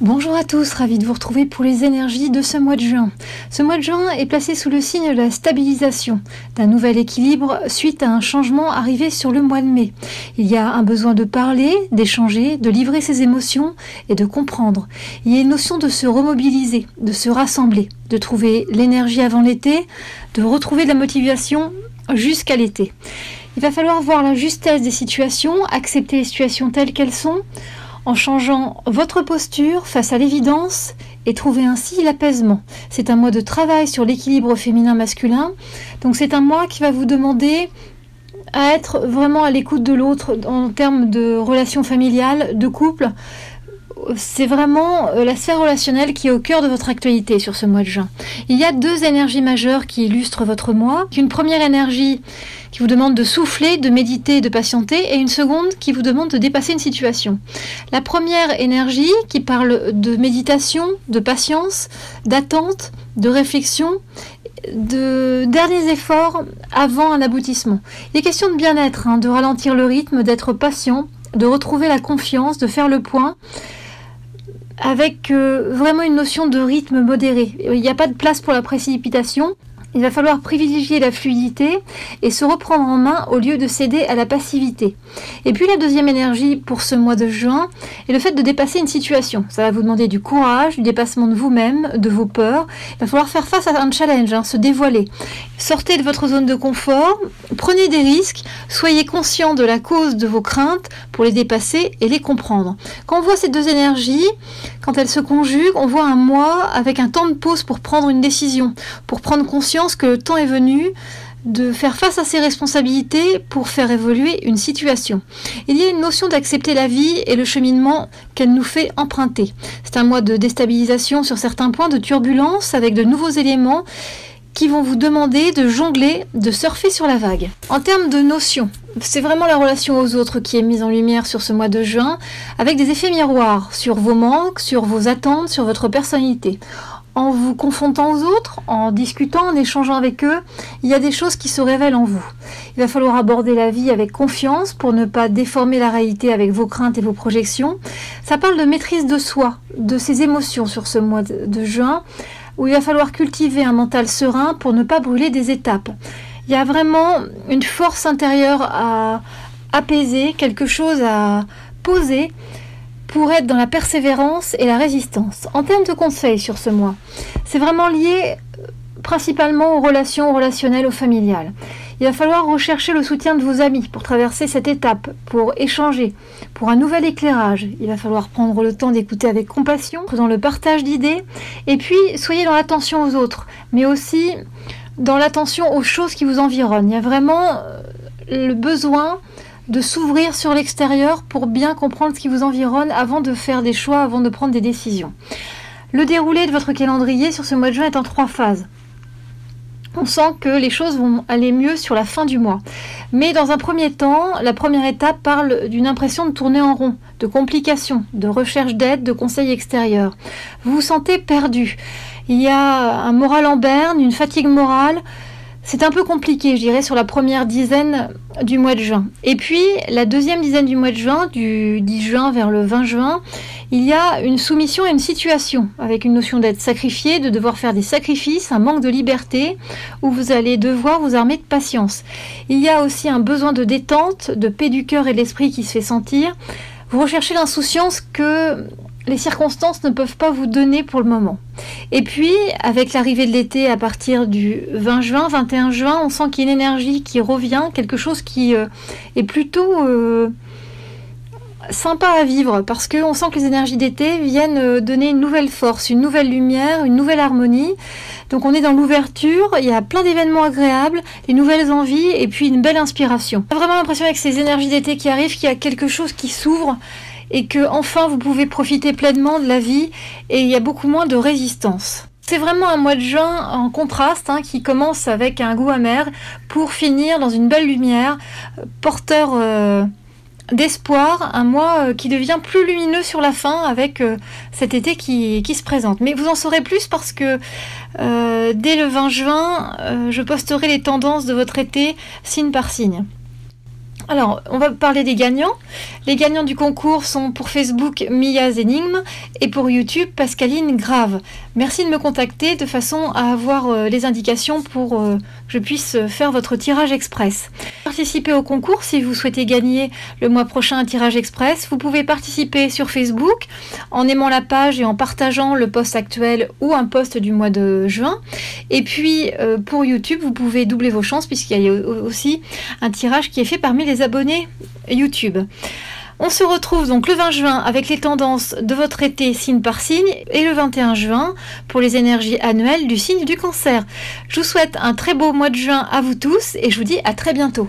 Bonjour à tous, ravi de vous retrouver pour les énergies de ce mois de juin. Ce mois de juin est placé sous le signe de la stabilisation, d'un nouvel équilibre suite à un changement arrivé sur le mois de mai. Il y a un besoin de parler, d'échanger, de livrer ses émotions et de comprendre. Il y a une notion de se remobiliser, de se rassembler, de trouver l'énergie avant l'été, de retrouver de la motivation jusqu'à l'été. Il va falloir voir la justesse des situations, accepter les situations telles qu'elles sont, en changeant votre posture face à l'évidence et trouver ainsi l'apaisement. C'est un mois de travail sur l'équilibre féminin-masculin, donc c'est un mois qui va vous demander à être vraiment à l'écoute de l'autre en termes de relations familiales, de couple. C'est vraiment la sphère relationnelle qui est au cœur de votre actualité sur ce mois de juin. Il y a deux énergies majeures qui illustrent votre mois. Une première énergie qui vous demande de souffler, de méditer, de patienter, et une seconde qui vous demande de dépasser une situation. La première énergie qui parle de méditation, de patience, d'attente, de réflexion, de derniers efforts avant un aboutissement. Il est question de bien-être, de ralentir le rythme, d'être patient, de retrouver la confiance, de faire le point, avec vraiment une notion de rythme modéré. Il n'y a pas de place pour la précipitation. Il va falloir privilégier la fluidité et se reprendre en main au lieu de céder à la passivité. Et puis la deuxième énergie pour ce mois de juin est le fait de dépasser une situation. Ça va vous demander du courage, du dépassement de vous-même, de vos peurs. Il va falloir faire face à un challenge, se dévoiler. Sortez de votre zone de confort, prenez des risques, soyez conscient de la cause de vos craintes pour les dépasser et les comprendre. Quand on voit ces deux énergies, quand elles se conjuguent, on voit un mois avec un temps de pause pour prendre une décision, pour prendre conscience que le temps est venu de faire face à ses responsabilités pour faire évoluer une situation. Il y a une notion d'accepter la vie et le cheminement qu'elle nous fait emprunter. C'est un mois de déstabilisation sur certains points, de turbulence avec de nouveaux éléments qui vont vous demander de jongler, de surfer sur la vague. En termes de notions, c'est vraiment la relation aux autres qui est mise en lumière sur ce mois de juin, avec des effets miroirs sur vos manques, sur vos attentes, sur votre personnalité. En vous confrontant aux autres, en discutant, en échangeant avec eux, il y a des choses qui se révèlent en vous. Il va falloir aborder la vie avec confiance pour ne pas déformer la réalité avec vos craintes et vos projections. Ça parle de maîtrise de soi, de ses émotions sur ce mois de juin, où il va falloir cultiver un mental serein pour ne pas brûler des étapes. Il y a vraiment une force intérieure à apaiser, quelque chose à poser, pour être dans la persévérance et la résistance. En termes de conseils sur ce mois, c'est vraiment lié principalement aux relations relationnelles, aux familiales. Il va falloir rechercher le soutien de vos amis pour traverser cette étape, pour échanger, pour un nouvel éclairage. Il va falloir prendre le temps d'écouter avec compassion, dans le partage d'idées, et puis soyez dans l'attention aux autres, mais aussi dans l'attention aux choses qui vous environnent. Il y a vraiment le besoin de s'ouvrir sur l'extérieur pour bien comprendre ce qui vous environne avant de faire des choix, avant de prendre des décisions. Le déroulé de votre calendrier sur ce mois de juin est en 3 phases. On sent que les choses vont aller mieux sur la fin du mois. Mais dans un premier temps, la première étape parle d'une impression de tourner en rond, de complications, de recherche d'aide, de conseils extérieurs. Vous vous sentez perdu. Il y a un moral en berne, une fatigue morale. C'est un peu compliqué, je dirais, sur la première dizaine du mois de juin. Et puis, la deuxième dizaine du mois de juin, du 10 juin vers le 20 juin, il y a une soumission à une situation, avec une notion d'être sacrifié, de devoir faire des sacrifices, un manque de liberté, où vous allez devoir vous armer de patience. Il y a aussi un besoin de détente, de paix du cœur et de l'esprit qui se fait sentir. Vous recherchez l'insouciance que les circonstances ne peuvent pas vous donner pour le moment. Et puis, avec l'arrivée de l'été à partir du 20 juin, 21 juin, on sent qu'il y a une énergie qui revient, quelque chose qui est plutôt sympa à vivre, parce qu'on sent que les énergies d'été viennent donner une nouvelle force, une nouvelle lumière, une nouvelle harmonie. Donc on est dans l'ouverture, il y a plein d'événements agréables, des nouvelles envies et puis une belle inspiration. J'ai vraiment l'impression avec ces énergies d'été qui arrivent qu'il y a quelque chose qui s'ouvre et que enfin vous pouvez profiter pleinement de la vie et il y a beaucoup moins de résistance. C'est vraiment un mois de juin en contraste qui commence avec un goût amer pour finir dans une belle lumière, porteur d'espoir, un mois qui devient plus lumineux sur la fin avec cet été qui se présente. Mais vous en saurez plus parce que dès le 20 juin, je posterai les tendances de votre été signe par signe. Alors, on va parler des gagnants. Les gagnants du concours sont pour Facebook Mia's Énigmes et pour YouTube Pascaline Grave. Merci de me contacter de façon à avoir les indications pour que je puisse faire votre tirage express. Participez au concours si vous souhaitez gagner le mois prochain un tirage express. Vous pouvez participer sur Facebook en aimant la page et en partageant le post actuel ou un post du mois de juin. Et puis pour YouTube, vous pouvez doubler vos chances puisqu'il y a aussi un tirage qui est fait parmi les abonnés YouTube. On se retrouve donc le 20 juin avec les tendances de votre été signe par signe et le 21 juin pour les énergies annuelles du signe du Cancer. Je vous souhaite un très beau mois de juin à vous tous et je vous dis à très bientôt.